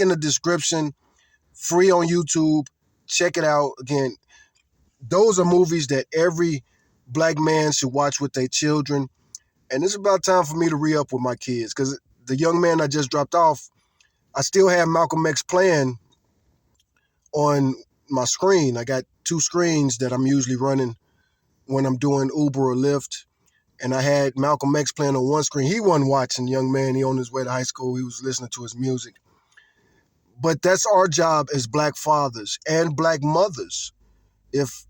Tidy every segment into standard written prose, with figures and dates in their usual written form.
in the description, free on YouTube. Check it out. Again, those are movies that every black man should watch with their children. And it's about time for me to re-up with my kids because the young man I just dropped off, I still have Malcolm X playing on my screen. I got two screens that I'm usually running when I'm doing Uber or Lyft. And I had Malcolm X playing on one screen. He wasn't watching, young man. He on his way to high school. He was listening to his music. But that's our job as black fathers and black mothers. If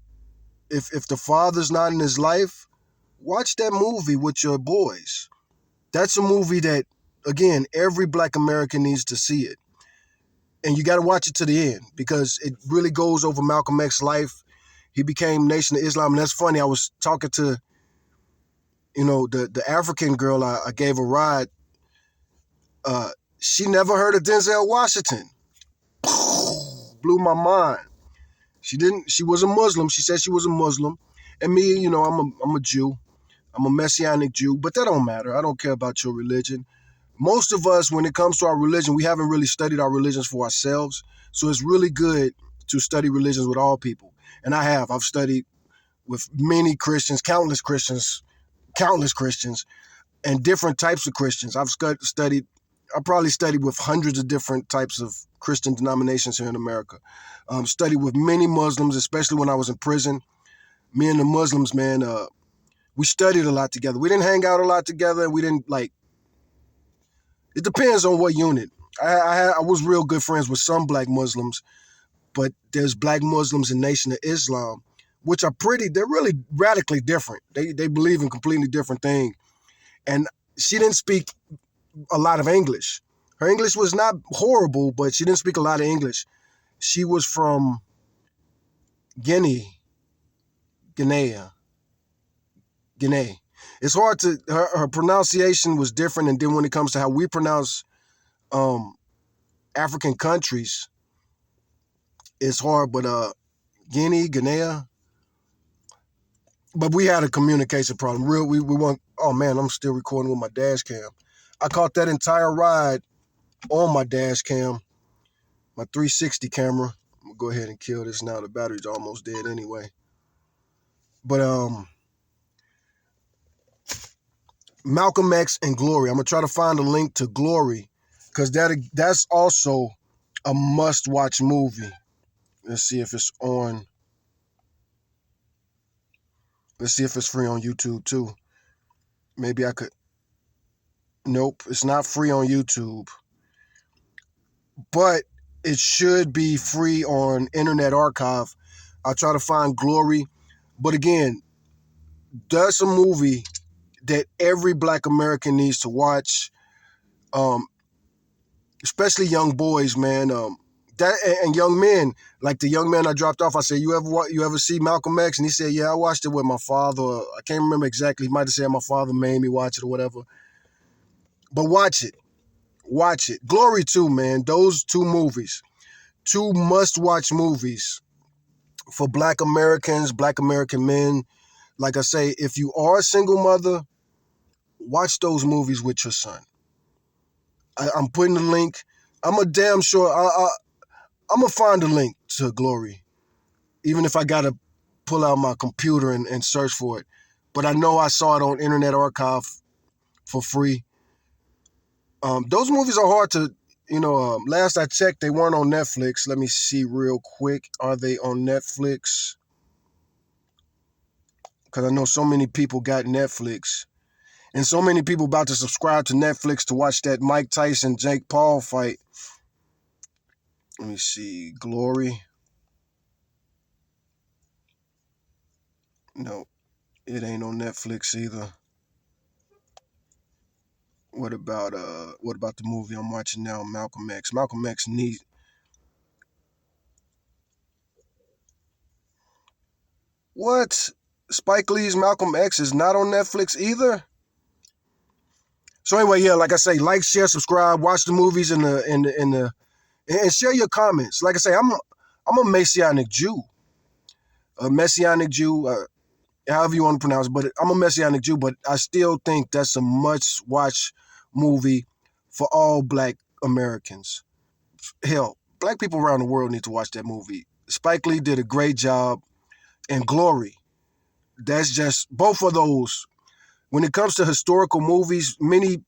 the father's not in his life, watch that movie with your boys. That's a movie that, again, every black American needs to see it. And you got to watch it to the end because it really goes over Malcolm X's life. He became Nation of Islam. And that's funny. I was talking to, the African girl I gave a ride. She never heard of Denzel Washington. Blew my mind. She was a Muslim. She said she was a Muslim. And me, I'm a Jew. I'm a Messianic Jew, but that don't matter. I don't care about your religion. Most of us, when it comes to our religion, we haven't really studied our religions for ourselves. So it's really good to study religions with all people. And I have. I've studied with many Christians, countless Christians, and different types of Christians. I probably studied with hundreds of different types of Christian denominations here in America. Studied with many Muslims, especially when I was in prison. Me and the Muslims, man, we studied a lot together. We didn't hang out a lot together. We didn't it depends on what unit. I was real good friends with some black Muslims, but there's black Muslims in Nation of Islam, which are they're really radically different. They believe in completely different things. And she didn't speak a lot of English. Her English was not horrible, but she didn't speak a lot of English. She was from Guinea. It's hard her pronunciation was different, and then when it comes to how we pronounce African countries, it's hard. But Guinea. But we had a communication problem. We want. Oh man, I'm still recording with my dash cam. I caught that entire ride on my dash cam, my 360 camera. I'm gonna go ahead and kill this now. The battery's almost dead anyway. But Malcolm X and Glory. I'm gonna try to find a link to Glory because that's also a must-watch movie. Let's see if it's on. Let's see if it's free on YouTube too. Maybe I could. Nope, it's not free on YouTube. But it should be free on Internet Archive. I'll try to find Glory. But again, that's a movie that every black American needs to watch. Especially young boys, man. And young men, like the young man I dropped off. I said, "You ever see Malcolm X?" And he said, "Yeah, I watched it with my father." I can't remember exactly. He might have said my father made me watch it or whatever. But watch it. Glory too, man. Those two movies, two must-watch movies for black Americans, black American men. Like I say, if you are a single mother, watch those movies with your son. I'm putting the link. I'm a damn sure. I'm gonna find a link to Glory, even if I gotta pull out my computer and search for it. But I know I saw it on Internet Archive for free. Those movies are hard to, last I checked, they weren't on Netflix. Let me see real quick. Are they on Netflix? Because I know so many people got Netflix. And so many people about to subscribe to Netflix to watch that Mike Tyson, Jake Paul fight. Let me see. Glory. No, it ain't on Netflix either. What about the movie I'm watching now, Malcolm X? Malcolm X needs. What? Spike Lee's Malcolm X is not on Netflix either? So anyway, yeah, like I say, like, share, subscribe, watch the movies and share your comments. Like I say, I'm a Messianic Jew. A Messianic Jew, however you want to pronounce it, but I'm a Messianic Jew, but I still think that's a must-watch movie for all black Americans. hell, black people around the world need to watch that movie. Spike Lee did a great job, and Glory. That's just both of those. When it comes to historical movies, many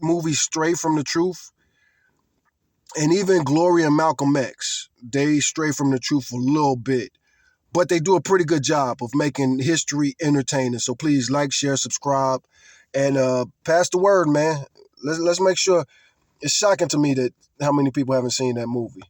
movies stray from the truth, and even Glory and Malcolm X, they stray from the truth a little bit. But they do a pretty good job of making history entertaining. So please like, share, subscribe, and pass the word, man. Let's make sure. It's shocking to me that how many people haven't seen that movie.